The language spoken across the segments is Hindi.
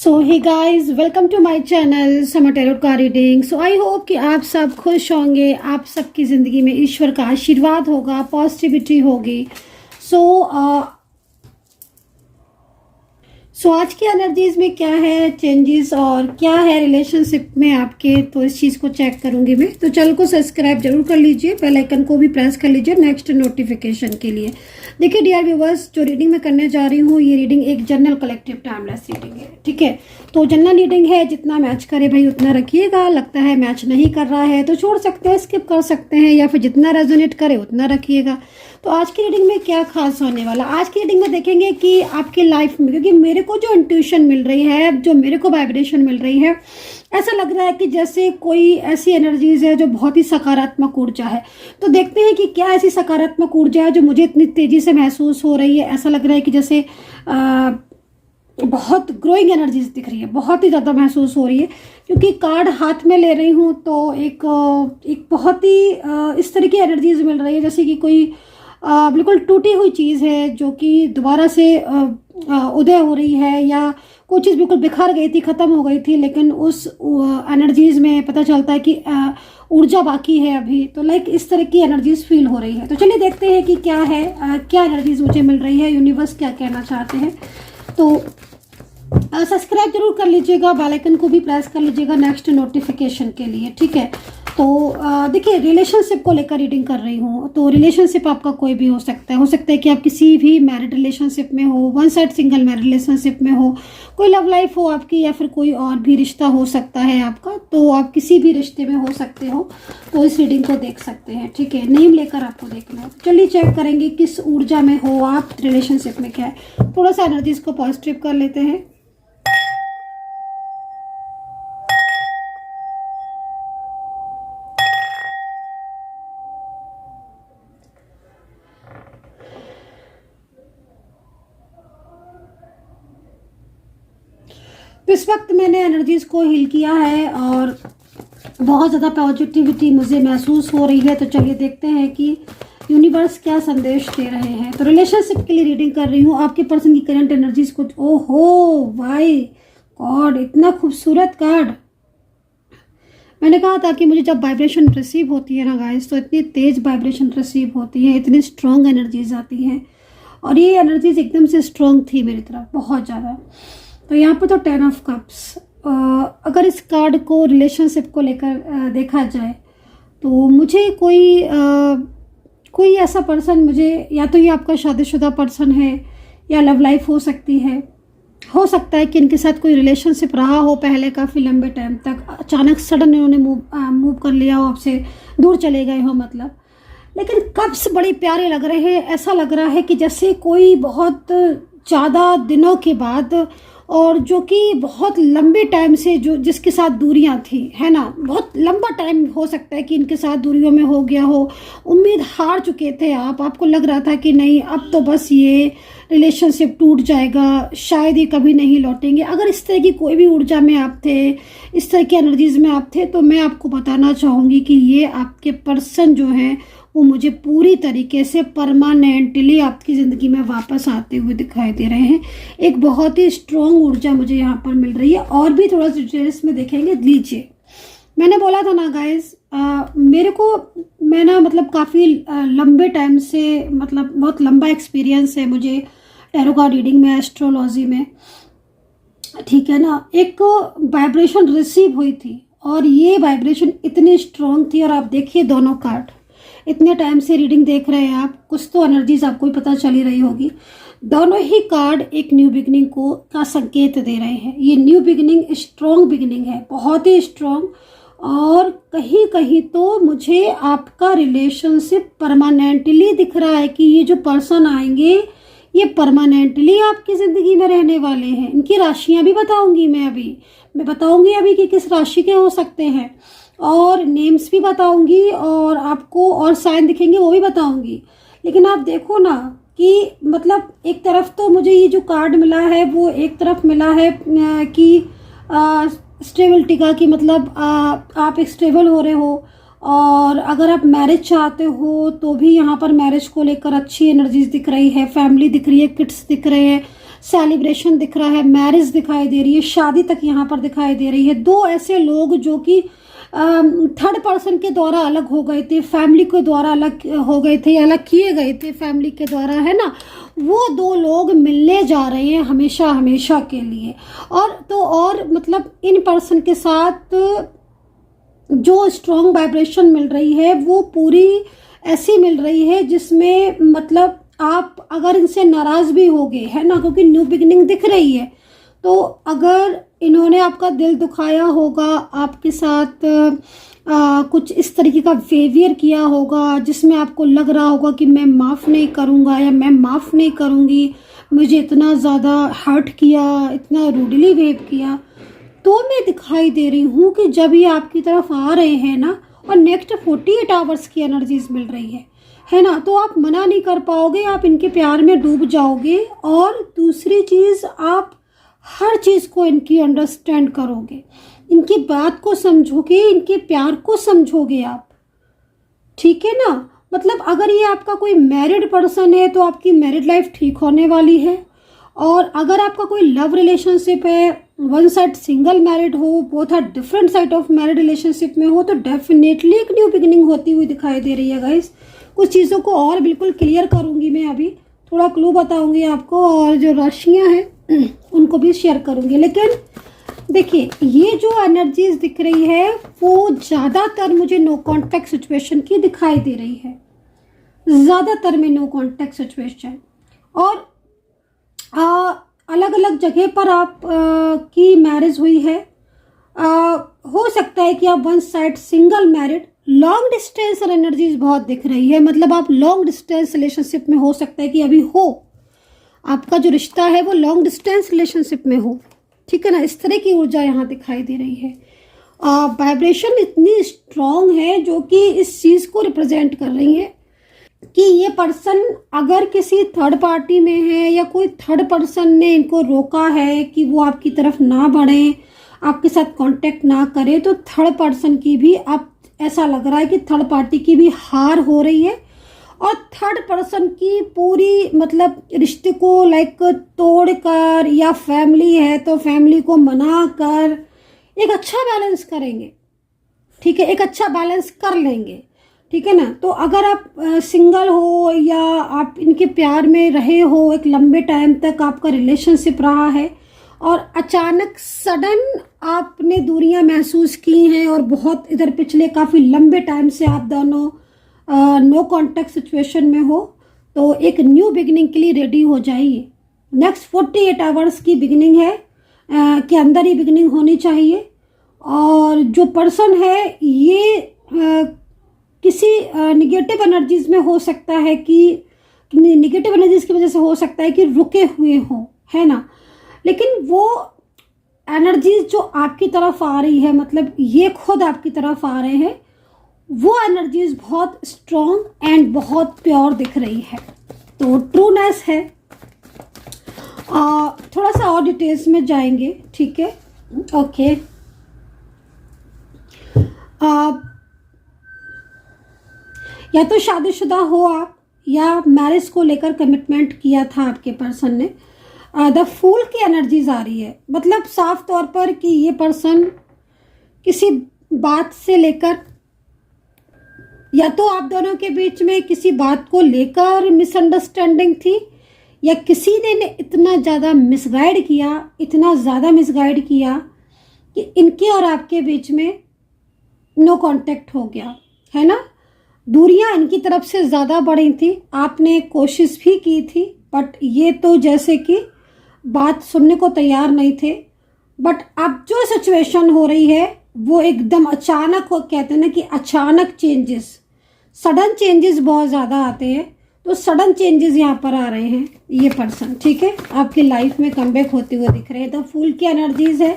So hey guys, welcome to my channel summer tarot का रीडिंग। सो आई होप कि आप सब खुश होंगे, आप सबकी ज़िंदगी में ईश्वर का आशीर्वाद होगा, पॉजिटिविटी होगी। सो आज की एनर्जीज में क्या है चेंजेस और क्या है रिलेशनशिप में आपके, तो इस चीज़ को चेक करूंगी मैं। तो चैनल को सब्सक्राइब जरूर कर लीजिए, बेल आइकन को भी प्रेस कर लीजिए नेक्स्ट नोटिफिकेशन के लिए। देखिए डियर व्यूवर्स, जो रीडिंग मैं करने जा रही हूँ, ये रीडिंग एक जनरल कलेक्टिव टाइमलेस रीडिंग है, ठीक है। तो जनरल रीडिंग है, जितना मैच करे भाई उतना रखिएगा। लगता है मैच नहीं कर रहा है तो छोड़ सकते हैं, स्किप कर सकते हैं, या फिर जितना रेजोनेट करे उतना रखिएगा। तो आज की रीडिंग में क्या खास होने वाला, आज की रीडिंग में देखेंगे कि आपकी लाइफ में, क्योंकि मेरे को जो इंट्यूशन मिल रही है, जो मेरे को वाइब्रेशन मिल रही है, ऐसा लग रहा है कि जैसे कोई ऐसी एनर्जीज है जो बहुत ही सकारात्मक ऊर्जा है। तो देखते हैं कि क्या ऐसी सकारात्मक ऊर्जा है जो मुझे इतनी तेजी से महसूस हो रही है। ऐसा लग रहा है कि जैसे बहुत ग्रोइंग एनर्जीज दिख रही है, बहुत ही ज़्यादा महसूस हो रही है। क्योंकि कार्ड हाथ में ले रही हूँ तो एक बहुत ही इस तरह की एनर्जीज मिल रही है, जैसे कि कोई बिल्कुल टूटी हुई चीज़ है जो कि दोबारा से उदय हो रही है, या कोई चीज़ बिल्कुल बिखर गई थी, ख़त्म हो गई थी, लेकिन उस एनर्जीज में पता चलता है कि ऊर्जा बाकी है अभी। तो लाइक इस तरह की एनर्जीज फील हो रही है। तो चलिए देखते हैं कि क्या है, क्या एनर्जीज मुझे मिल रही है, यूनिवर्स क्या कहना चाहते हैं। तो सब्सक्राइब जरूर कर लीजिएगा, बेल आइकन को भी प्रेस कर लीजिएगा नेक्स्ट नोटिफिकेशन के लिए, ठीक है। तो देखिए, रिलेशनशिप को लेकर रीडिंग कर रही हूँ। तो रिलेशनशिप आपका कोई भी हो सकता है। हो सकता है कि आप किसी भी मैरिड रिलेशनशिप में हो, one side single married relationship में हो, कोई लव लाइफ हो आपकी, या फिर कोई और भी रिश्ता हो सकता है आपका। तो आप किसी भी रिश्ते में हो सकते हो, तो इस रीडिंग को देख सकते हैं, ठीक है। नेम लेकर आपको देखना है। चलिए चेक करेंगे किस ऊर्जा में हो आप, रिलेशनशिप में क्या है। थोड़ा सा एनर्जीज को पॉजिटिव कर लेते हैं। तो इस वक्त मैंने एनर्जीज को हील किया है और बहुत ज़्यादा पॉजिटिविटी मुझे महसूस हो रही है। तो चलिए देखते हैं कि यूनिवर्स क्या संदेश दे रहे हैं। तो रिलेशनशिप के लिए रीडिंग कर रही हूँ। आपके पर्सन की करंट एनर्जीज को, ओहो भाई गॉड, इतना खूबसूरत कार्ड। मैंने कहा था कि मुझे जब वाइब्रेशन रिसीव होती है ना गाइस, तो इतनी तेज वाइब्रेशन रिसीव होती है, इतनी स्ट्रॉन्ग एनर्जीज आती हैं, और ये एनर्जीज एकदम से स्ट्रॉन्ग थी मेरी तरफ, बहुत ज़्यादा। तो यहाँ पर तो 10 ऑफ कप्स, अगर इस कार्ड को रिलेशनशिप को लेकर देखा जाए, तो मुझे कोई ऐसा पर्सन, मुझे या तो ये आपका शादीशुदा पर्सन है, या लव लाइफ हो सकती है। हो सकता है कि इनके साथ कोई रिलेशनशिप रहा हो पहले काफ़ी लंबे टाइम तक, अचानक सडन इन्होंने मूव कर लिया हो, आपसे दूर चले गए हो मतलब। लेकिन कप्स बड़े प्यारे लग रहे हैं। ऐसा लग रहा है कि जैसे कोई बहुत ज़्यादा दिनों के बाद, और जो कि बहुत लंबे टाइम से जो जिसके साथ दूरियां थी, है ना, बहुत लंबा टाइम हो सकता है कि इनके साथ दूरियों में हो गया हो। उम्मीद हार चुके थे आप, आपको लग रहा था कि नहीं अब तो बस ये रिलेशनशिप टूट जाएगा, शायद ये कभी नहीं लौटेंगे। अगर इस तरह की कोई भी ऊर्जा में आप थे, इस तरह की एनर्जीज में आप थे, तो मैं आपको बताना चाहूँगी कि ये आपके पर्सन जो हैं वो मुझे पूरी तरीके से परमानेंटली आपकी ज़िंदगी में वापस आते हुए दिखाई दे रहे हैं। एक बहुत ही स्ट्रॉन्ग ऊर्जा मुझे यहाँ पर मिल रही है। और भी थोड़ा डिटेल्स में देखेंगे। लीजिए, मैंने बोला था ना गाइस, मैं ना मतलब काफ़ी लंबे टाइम से, मतलब बहुत लंबा एक्सपीरियंस है मुझे टैरो कार्ड रीडिंग में, एस्ट्रोलॉजी में, ठीक है ना। एक वाइब्रेशन रिसीव हुई थी, और ये वाइब्रेशन इतनी स्ट्रॉन्ग थी। और आप देखिए दोनों कार्ड, इतने टाइम से रीडिंग देख रहे हैं आप, कुछ तो एनर्जीज आपको ही पता चली रही होगी। दोनों ही कार्ड एक न्यू बिगनिंग का संकेत दे रहे हैं। ये न्यू बिगनिंग स्ट्रॉन्ग बिगनिंग है, बहुत ही स्ट्रॉन्ग। और कहीं कहीं तो मुझे आपका रिलेशनशिप परमानेंटली दिख रहा है कि ये जो पर्सन आएंगे ये परमानेंटली आपकी ज़िंदगी में रहने वाले हैं। इनकी राशियां भी बताऊंगी मैं बताऊंगी अभी कि किस राशि के हो सकते हैं, और नेम्स भी बताऊंगी, और आपको और साइन दिखेंगे वो भी बताऊंगी। लेकिन आप देखो ना कि मतलब एक तरफ तो मुझे ये जो कार्ड मिला है, वो एक तरफ मिला है कि स्टेबिलिटी का, कि मतलब आप एक स्टेबल हो रहे हो, और अगर आप मैरिज चाहते हो तो भी यहाँ पर मैरिज को लेकर अच्छी एनर्जीज दिख रही है, फैमिली दिख रही है, किड्स दिख रहे हैं, सेलिब्रेशन दिख रहा है, मैरिज दिखाई दे रही है, शादी तक यहाँ पर दिखाई दे रही है। दो ऐसे लोग जो कि थर्ड पर्सन के द्वारा अलग हो गए थे, फैमिली के द्वारा अलग हो गए थे, अलग किए गए थे फैमिली के द्वारा, है ना, वो दो लोग मिलने जा रहे हैं हमेशा हमेशा के लिए। और मतलब इन पर्सन के साथ जो स्ट्रॉन्ग वाइब्रेशन मिल रही है वो पूरी ऐसी मिल रही है जिसमें मतलब आप अगर इनसे नाराज़ भी हो गए, है ना, क्योंकि न्यू बिगिनिंग दिख रही है, तो अगर इन्होंने आपका दिल दुखाया होगा, आपके साथ कुछ इस तरीके का बिहेवियर किया होगा जिसमें आपको लग रहा होगा कि मैं माफ़ नहीं करूँगा या मैं माफ़ नहीं करूँगी, मुझे इतना ज़्यादा हर्ट किया, इतना रूडली बिहेव किया, तो मैं दिखाई दे रही हूँ कि जब ये आपकी तरफ आ रहे हैं ना, और नेक्स्ट 48 आवर्स की एनर्जीज मिल रही है ना, तो आप मना नहीं कर पाओगे, आप इनके प्यार में डूब जाओगे। और दूसरी चीज़, आप हर चीज़ को इनकी अंडरस्टैंड करोगे, इनकी बात को समझोगे, इनके प्यार को समझोगे आप, ठीक है ना। मतलब अगर ये आपका कोई मैरिड पर्सन है तो आपकी मैरिड लाइफ ठीक होने वाली है, और अगर आपका कोई लव रिलेशनशिप है, वन साइड सिंगल मैरिड हो, both are different side of married relationship में हो, तो डेफिनेटली एक न्यू बिगिनिंग होती हुई दिखाई दे रही है गाइस। कुछ चीज़ों को और बिल्कुल क्लियर करूंगी मैं, अभी थोड़ा क्लू बताऊंगी आपको, और जो राशियां हैं उनको भी शेयर करूंगी। लेकिन देखिए, ये जो एनर्जीज दिख रही है वो ज़्यादातर मुझे नो कॉन्टैक्ट सिचुएशन की दिखाई दे रही है, ज़्यादातर में नो कॉन्टैक्ट सिचुएशन। और अलग अलग जगह पर आप की मैरिज हुई है, हो सकता है कि आप one side single married, long distance और एनर्जीज बहुत दिख रही है, मतलब आप लॉन्ग डिस्टेंस रिलेशनशिप में हो सकता है कि अभी हो, आपका जो रिश्ता है वो लॉन्ग डिस्टेंस रिलेशनशिप में हो, ठीक है ना, इस तरह की ऊर्जा यहाँ दिखाई दे रही है। वाइब्रेशन इतनी स्ट्रॉन्ग है जो कि इस चीज़ को रिप्रेजेंट कर रही है कि ये पर्सन अगर किसी थर्ड पार्टी में है या कोई थर्ड पर्सन ने इनको रोका है कि वो आपकी तरफ ना बढ़े, आपके साथ कांटेक्ट ना करे, तो थर्ड पर्सन की भी अब ऐसा लग रहा है कि थर्ड पार्टी की भी हार हो रही है, और थर्ड पर्सन की पूरी मतलब रिश्ते को लाइक तोड़कर, या फैमिली है तो फैमिली को मना कर एक अच्छा बैलेंस करेंगे, ठीक है, एक अच्छा बैलेंस कर लेंगे, ठीक है ना। तो अगर आप सिंगल हो या आप इनके प्यार में रहे हो, एक लंबे टाइम तक आपका रिलेशनशिप रहा है, और अचानक सडन आपने दूरियां महसूस की हैं, और बहुत इधर पिछले काफ़ी लंबे टाइम से आप दोनों नो कॉन्टैक्ट सिचुएशन में हो, तो एक न्यू बिगिनिंग के लिए रेडी हो जाइए। नेक्स्ट 48 आवर्स की बिगिनिंग है, के अंदर ही बिगिनिंग होनी चाहिए। और जो पर्सन है ये किसी निगेटिव एनर्जीज में हो सकता है, कि निगेटिव एनर्जीज की वजह से हो सकता है कि रुके हुए हो, है ना, लेकिन वो एनर्जीज जो आपकी तरफ आ रही है, मतलब ये खुद आपकी तरफ आ रहे हैं, वो एनर्जीज बहुत स्ट्रॉन्ग एंड बहुत प्योर दिख रही है, तो ट्रूनेस है। थोड़ा सा और डिटेल्स में जाएंगे, ठीक है, ओके। या तो शादीशुदा हो आप, या मैरिज को लेकर कमिटमेंट किया था आपके पर्सन ने। द फूल की एनर्जीज आ रही है, मतलब साफ तौर पर कि ये पर्सन किसी बात से लेकर, या तो आप दोनों के बीच में किसी बात को लेकर मिसअंडरस्टैंडिंग थी, या किसी ने इतना ज़्यादा मिसगाइड किया, इतना ज़्यादा मिसगाइड किया कि इनके और आपके बीच में नो कांटेक्ट हो गया, है ना। दूरियां इनकी तरफ से ज़्यादा बढ़ी थी, आपने कोशिश भी की थी, बट ये तो जैसे कि बात सुनने को तैयार नहीं थे। बट अब जो सिचुएशन हो रही है वो एकदम अचानक हो, कहते हैं ना कि अचानक चेंजेस, सडन चेंजेस बहुत ज़्यादा आते हैं, तो सडन चेंजेस यहाँ पर आ रहे हैं। ये पर्सन, ठीक है, आपकी लाइफ में कमबैक होते हुए दिख रहे हैं। तो फूल की एनर्जीज है।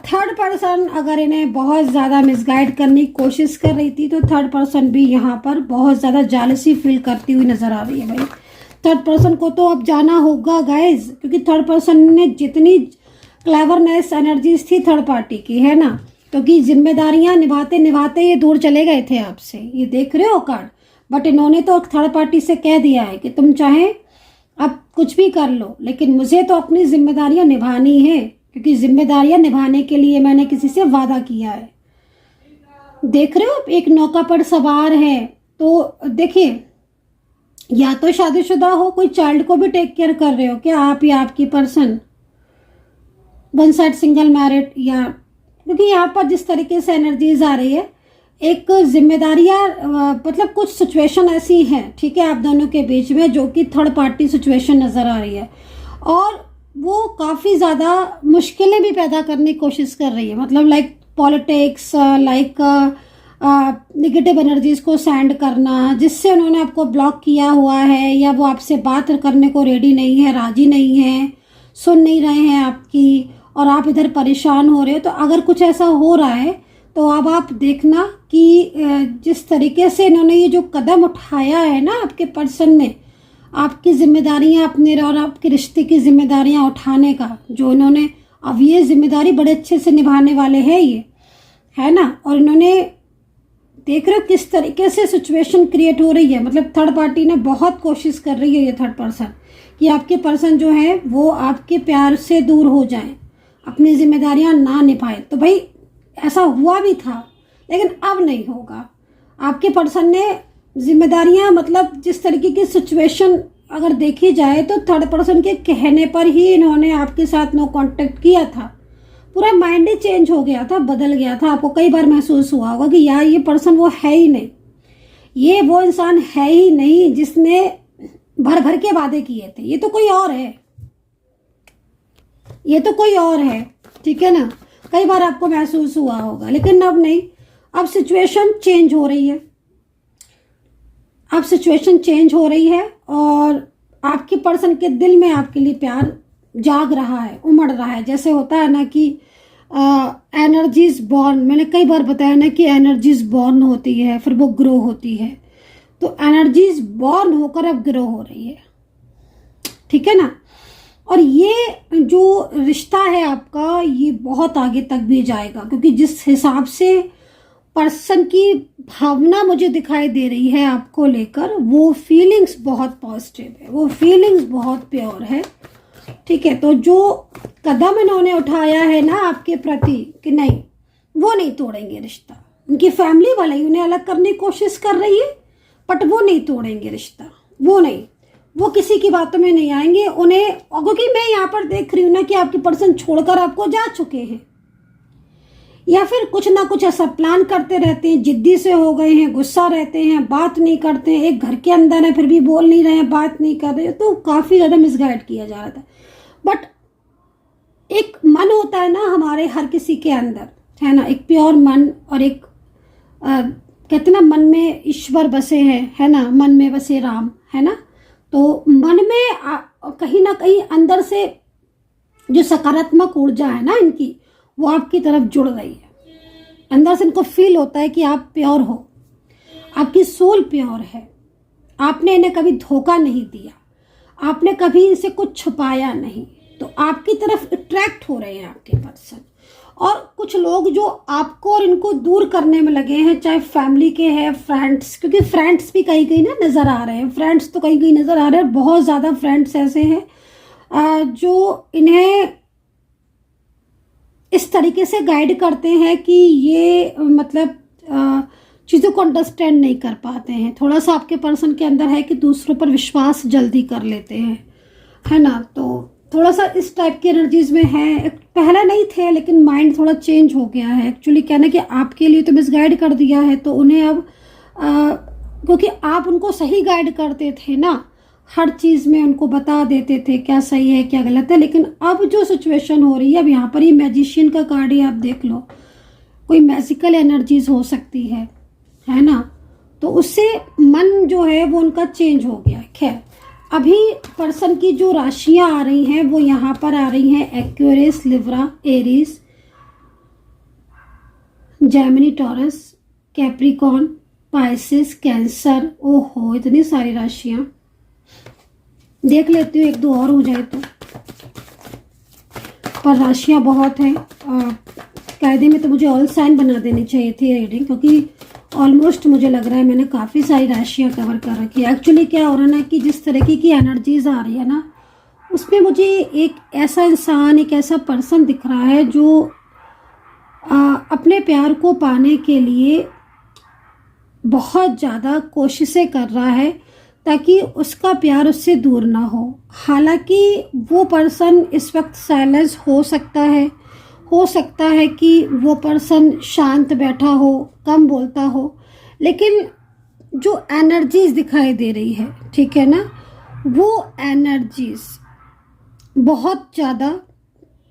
थर्ड पर्सन अगर इन्हें बहुत ज़्यादा मिसगाइड करने की कोशिश कर रही थी, तो थर्ड पर्सन भी यहाँ पर बहुत ज़्यादा जालसी फील करती हुई नज़र आ रही है। भाई थर्ड पर्सन को तो अब जाना होगा गाइज, क्योंकि थर्ड पर्सन ने जितनी क्लेवरनेस एनर्जीज थी थर्ड पार्टी की, है ना, क्योंकि जिम्मेदारियां निभाते निभाते ये दूर चले गए थे आपसे, ये देख रहे हो कार्ड। बट इन्होंने तो थर्ड पार्टी से कह दिया है कि तुम चाहे अब कुछ भी कर लो, लेकिन मुझे तो अपनी जिम्मेदारियां निभानी है, क्योंकि जिम्मेदारियां निभाने के लिए मैंने किसी से वादा किया है। देख रहे हो, एक नौका पर सवार है, तो देखिए, या तो शादीशुदा हो, कोई चाइल्ड को भी टेक केयर कर रहे हो क्या आप या आपकी person, one side single married, या क्योंकि यहाँ पर जिस तरीके से एनर्जीज आ रही है, एक जिम्मेदारियां मतलब कुछ सिचुएशन ऐसी हैं, ठीक है, आप दोनों के बीच में, जो कि थर्ड पार्टी सिचुएशन नज़र आ रही है, और वो काफ़ी ज़्यादा मुश्किलें भी पैदा करने की कोशिश कर रही है। मतलब like politics, like negative energies को सेंड करना, जिससे उन्होंने आपको ब्लॉक किया हुआ है, या वो आपसे बात करने को रेडी नहीं है, राजी नहीं है, सुन नहीं रहे हैं आपकी, और आप इधर परेशान हो रहे हो। तो अगर कुछ ऐसा हो रहा है तो अब आप देखना कि जिस तरीके से इन्होंने ये जो कदम उठाया है ना, आपके पर्सन ने आपकी जिम्मेदारियां अपने और आपके रिश्ते की जिम्मेदारियां उठाने का, जो इन्होंने अब ये जिम्मेदारी बड़े अच्छे से निभाने वाले हैं, ये है ना। और इन्होंने, देख रहे हो किस तरीके से सिचुएशन क्रिएट हो रही है। मतलब थर्ड पार्टी ने बहुत कोशिश कर रही है, ये थर्ड पर्सन, कि आपके पर्सन जो है वो आपके प्यार से दूर हो जाए, अपनी जिम्मेदारियां ना निभाए। तो भाई ऐसा हुआ भी था, लेकिन अब नहीं होगा। आपके पर्सन ने जिम्मेदारियां, मतलब जिस तरीके की सिचुएशन अगर देखी जाए, तो थर्ड पर्सन के कहने पर ही इन्होंने आपके साथ नो कांटेक्ट किया था। पूरा माइंड ही चेंज हो गया था, बदल गया था। आपको कई बार महसूस हुआ होगा कि यार ये पर्सन वो है ही नहीं, ये वो इंसान है ही नहीं जिसने भर भर के वादे किए थे, ये तो कोई और है, ये तो कोई और है, ठीक है ना। कई बार आपको महसूस हुआ होगा, लेकिन अब नहीं। अब सिचुएशन चेंज हो रही है, अब सिचुएशन चेंज हो रही है, और आपके पर्सन के दिल में आपके लिए प्यार जाग रहा है, उमड़ रहा है। जैसे होता है ना कि एनर्जीज बॉर्न, मैंने कई बार बताया ना कि एनर्जीज बॉर्न होती है, फिर वो ग्रो होती है। तो एनर्जीज बॉर्न होकर अब ग्रो हो रही है, ठीक है ना। और ये जो रिश्ता है आपका, ये बहुत आगे तक भी जाएगा, क्योंकि जिस हिसाब से पर्सन की भावना मुझे दिखाई दे रही है आपको लेकर, वो फीलिंग्स बहुत पॉजिटिव है, वो फीलिंग्स बहुत प्योर है, ठीक है। तो जो कदम इन्होंने उठाया है ना आपके प्रति, कि नहीं, वो नहीं तोड़ेंगे रिश्ता। उनकी फैमिली वाले ही उन्हें अलग करने की कोशिश कर रही है, बट वो नहीं तोड़ेंगे रिश्ता, वो नहीं, वो किसी की बातों में नहीं आएंगे उन्हें। क्योंकि मैं यहाँ पर देख रही हूँ ना कि आपके पर्सन छोड़कर आपको जा चुके हैं, या फिर कुछ ना कुछ ऐसा प्लान करते रहते हैं, जिद्दी से हो गए हैं, गुस्सा रहते हैं, बात नहीं करते हैं, एक घर के अंदर है फिर भी बोल नहीं रहे हैं, बात नहीं कर रहे, तो काफ़ी ज़्यादा मिसगाइड किया जा रहा था। बट एक मन होता है ना हमारे हर किसी के अंदर, है ना, एक प्योर मन, और एक कहते ना मन में ईश्वर बसे हैं, है ना, मन में बसे राम, है ना। तो मन में कहीं ना कहीं अंदर से जो सकारात्मक ऊर्जा है ना इनकी, वो आपकी तरफ जुड़ रही है। अंदर से इनको फील होता है कि आप प्योर हो, आपकी सोल प्योर है, आपने इन्हें कभी धोखा नहीं दिया, आपने कभी इनसे कुछ छुपाया नहीं। तो आपकी तरफ अट्रैक्ट हो रहे हैं आपके पर्सन। और कुछ लोग जो आपको और इनको दूर करने में लगे हैं, चाहे फैमिली के हैं, फ्रेंड्स, क्योंकि फ्रेंड्स भी कहीं कहीं ना नज़र आ रहे हैं, फ्रेंड्स तो कहीं कहीं नज़र आ रहे हैं। बहुत ज़्यादा फ्रेंड्स ऐसे हैं जो इन्हें इस तरीके से गाइड करते हैं कि ये मतलब चीज़ों को अंडरस्टैंड नहीं कर पाते हैं। थोड़ा सा आपके पर्सन के अंदर है कि दूसरों पर विश्वास जल्दी कर लेते हैं, है ना। तो थोड़ा सा इस टाइप की एनर्जीज में है। पहले नहीं थे, लेकिन माइंड थोड़ा चेंज हो गया है। एक्चुअली कहना कि आपके लिए तो मिसगाइड कर दिया है, तो उन्हें अब क्योंकि आप उनको सही गाइड करते थे ना, हर चीज़ में उनको बता देते थे क्या सही है क्या गलत है। लेकिन अब जो सिचुएशन हो रही है, अब यहाँ पर ये मैजिशियन का कार्ड ही आप देख लो, कोई मैजिकल एनर्जीज हो सकती है ना। तो उससे मन जो है वो उनका चेंज हो गया। खैर, अभी पर्सन की जो राशियां आ रही हैं वो यहाँ पर आ रही हैं Aquarius, Libra, Aries, Gemini, taurus, Capricorn, Pisces, cancer. ओहो, इतनी सारी राशियां। देख लेती हूँ एक दो और हो जाए तो, पर राशियां बहुत हैं। कायदे में तो मुझे ऑल साइन बना देनी चाहिए थी रीडिंग, क्योंकि ऑलमोस्ट मुझे लग रहा है मैंने काफ़ी सारी राशियाँ कवर कर रखी है। एक्चुअली क्या हो रहा है ना कि जिस तरीके की एनर्जीज आ रही है ना, उसमें मुझे एक ऐसा इंसान, एक ऐसा पर्सन दिख रहा है जो अपने प्यार को पाने के लिए बहुत ज़्यादा कोशिशें कर रहा है ताकि उसका प्यार उससे दूर ना हो। हालांकि वो पर्सन इस वक्त साइलेंस हो सकता है कि वो पर्सन शांत बैठा हो, कम बोलता हो, लेकिन जो एनर्जीज दिखाई दे रही है, ठीक है ना, वो एनर्जीज बहुत ज़्यादा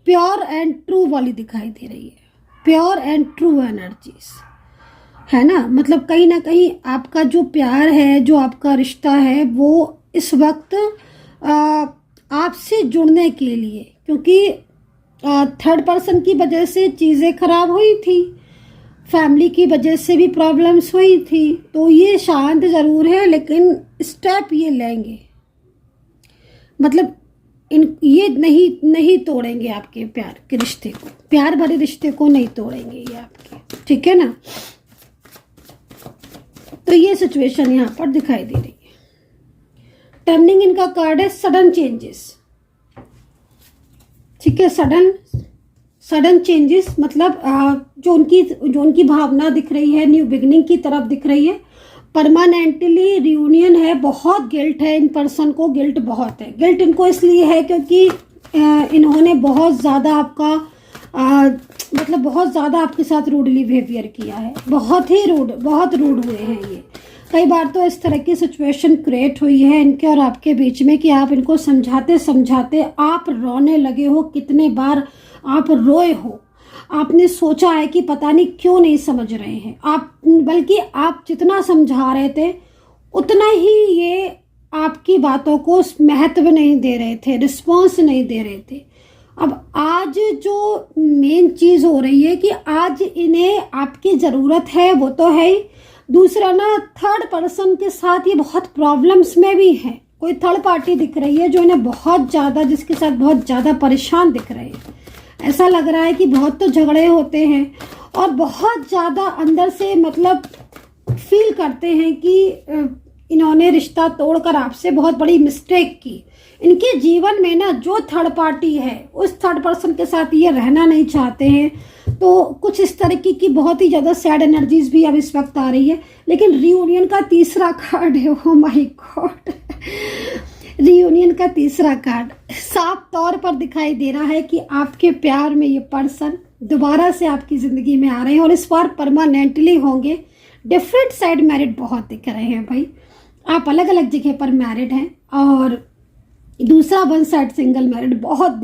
प्योर एंड ट्रू वाली दिखाई दे रही है। प्योर एंड ट्रू एनर्जीज है ना, मतलब कहीं ना कहीं आपका जो प्यार है, जो आपका रिश्ता है, वो इस वक्त आपसे जुड़ने के लिए, क्योंकि थर्ड पर्सन की वजह से चीज़ें खराब हुई थी, फैमिली की वजह से भी प्रॉब्लम्स हुई थी, तो ये शांत ज़रूर है लेकिन स्टेप ये लेंगे, मतलब ये नहीं तोड़ेंगे आपके प्यार के रिश्ते को, प्यार भरे रिश्ते को नहीं तोड़ेंगे ये आपके, ठीक है ना। तो ये सिचुएशन यहाँ पर दिखाई दे रही है। टर्निंग इनका कार्ड है सडन चेंजेस, ठीक है, सडन चेंजेस, मतलब जो उनकी भावना दिख रही है न्यू बिगनिंग की तरफ दिख रही है। परमानेंटली रियूनियन है, बहुत गिल्ट है इन पर्सन को, गिल्ट बहुत है। गिल्ट इनको इसलिए है क्योंकि इन्होंने बहुत ज़्यादा आपका मतलब बहुत ज़्यादा आपके साथ रूडली बिहेवियर किया है, बहुत रूड हुए हैं ये। कई बार तो इस तरह की सिचुएशन क्रिएट हुई है इनके और आपके बीच में कि आप इनको समझाते आप रोने लगे हो, कितने बार आप रोए हो, आपने सोचा है कि पता नहीं क्यों नहीं समझ रहे हैं आप, बल्कि आप जितना समझा रहे थे उतना ही ये आपकी बातों को महत्व नहीं दे रहे थे, रिस्पॉन्स नहीं दे रहे थे। अब आज जो मेन चीज़ हो रही है कि आज इन्हें आपकी ज़रूरत है, वो तो है ही, दूसरा ना थर्ड पर्सन के साथ ये बहुत प्रॉब्लम्स में भी है। कोई थर्ड पार्टी दिख रही है जो इन्हें बहुत ज़्यादा, जिसके साथ बहुत ज़्यादा परेशान दिख रहे हैं। ऐसा लग रहा है कि बहुत तो झगड़े होते हैं और बहुत ज़्यादा अंदर से मतलब फील करते हैं कि इन्होंने रिश्ता तोड़कर आपसे बहुत बड़ी मिस्टेक की। इनके जीवन में ना जो थर्ड पार्टी है उस थर्ड पर्सन के साथ ये रहना नहीं चाहते हैं, तो कुछ इस तरीके की बहुत ही ज़्यादा सैड एनर्जीज भी अब इस वक्त आ रही है। लेकिन रियूनियन का तीसरा कार्ड है, ओ माय गॉड, रियूनियन का तीसरा कार्ड साफ तौर पर दिखाई दे रहा है कि आपके प्यार में ये पर्सन दोबारा से आपकी ज़िंदगी में आ रहे हैं और इस बार परमानेंटली होंगे। डिफरेंट साइड मैरिड बहुत दिख रहे हैं भाई, आप अलग अलग जगह पर मैरिड हैं और दूसरा वन साइड सिंगल मैरिड बहुत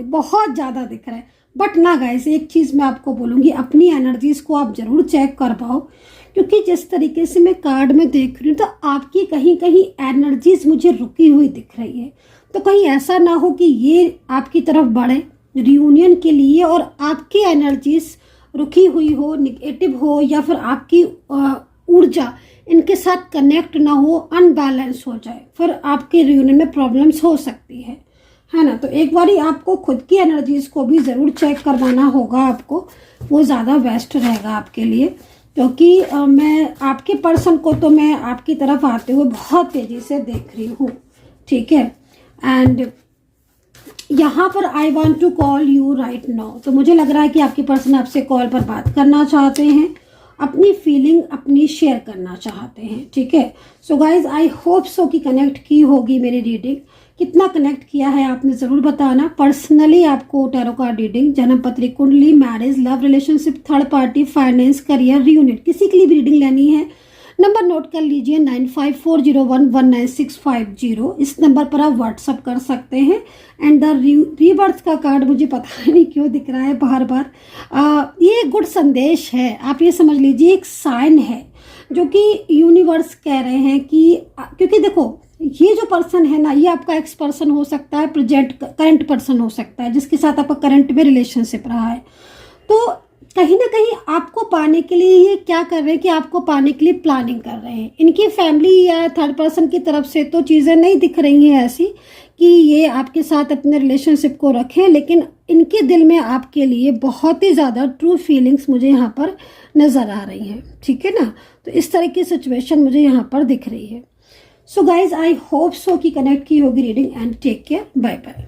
ज़्यादा दिख रहा है। बट ना गाइस, एक चीज़ मैं आपको बोलूँगी, अपनी एनर्जीज़ को आप ज़रूर चेक कर पाओ, क्योंकि जिस तरीके से मैं कार्ड में देख रही हूँ तो आपकी कहीं कहीं एनर्जीज़ मुझे रुकी हुई दिख रही है। तो कहीं ऐसा ना हो कि ये आपकी तरफ बढ़े रियूनियन के लिए और आपकी एनर्जीज़ रुकी हुई हो, निगेटिव हो, या फिर आपकी ऊर्जा इनके साथ कनेक्ट ना हो, अनबैलेंस हो जाए, फिर आपके रियूनियन में प्रॉब्लम्स हो सकती है ना। तो एक बारी आपको खुद की एनर्जीज़ को भी ज़रूर चेक करवाना होगा आपको, वो ज़्यादा बेस्ट रहेगा आपके लिए, क्योंकि मैं आपके पर्सन को तो मैं आपकी तरफ आते हुए बहुत तेज़ी से देख रही हूँ, ठीक है। एंड यहाँ पर I want to call you right now, तो मुझे लग रहा है कि आपके पर्सन आपसे कॉल पर बात करना चाहते हैं, अपनी फीलिंग अपनी शेयर करना चाहते हैं, ठीक है। So guys, I hope so कि कनेक्ट की होगी मेरी रीडिंग। कितना कनेक्ट किया है आपने ज़रूर बताना। पर्सनली आपको टैरो कार्ड रीडिंग, जन्म पत्री कुंडली, marriage, love, relationship, third party, finance, career, reunion, किसी के लिए भी रीडिंग लेनी है, नंबर नोट कर लीजिए 9540119650। इस नंबर पर आप व्हाट्सअप कर सकते हैं। एंड द रीबर्थ का कार्ड मुझे पता नहीं क्यों दिख रहा है बार बार। ये गुड संदेश है, आप ये समझ लीजिए, एक साइन है जो कि यूनिवर्स कह रहे हैं कि, क्योंकि देखो ये जो पर्सन है ना, ये आपका एक्स पर्सन हो सकता है, प्रेजेंट करंट पर्सन हो सकता है, जिसके साथ आपका करंट में रिलेशनशिप रहा है। तो कहीं ना कहीं आपको पाने के लिए ये क्या कर रहे हैं कि आपको पाने के लिए प्लानिंग कर रहे हैं। इनकी फैमिली या थर्ड पर्सन की तरफ से तो चीज़ें नहीं दिख रही हैं ऐसी कि ये आपके साथ अपने रिलेशनशिप को रखें, लेकिन इनके दिल में आपके लिए बहुत ही ज़्यादा ट्रू फीलिंग्स मुझे यहाँ पर नज़र आ रही हैं, ठीक है ना। तो इस तरह की सिचुएशन मुझे यहाँ पर दिख रही है। So guys, I hope so कि कनेक्ट की होगी reading, and take care, bye bye.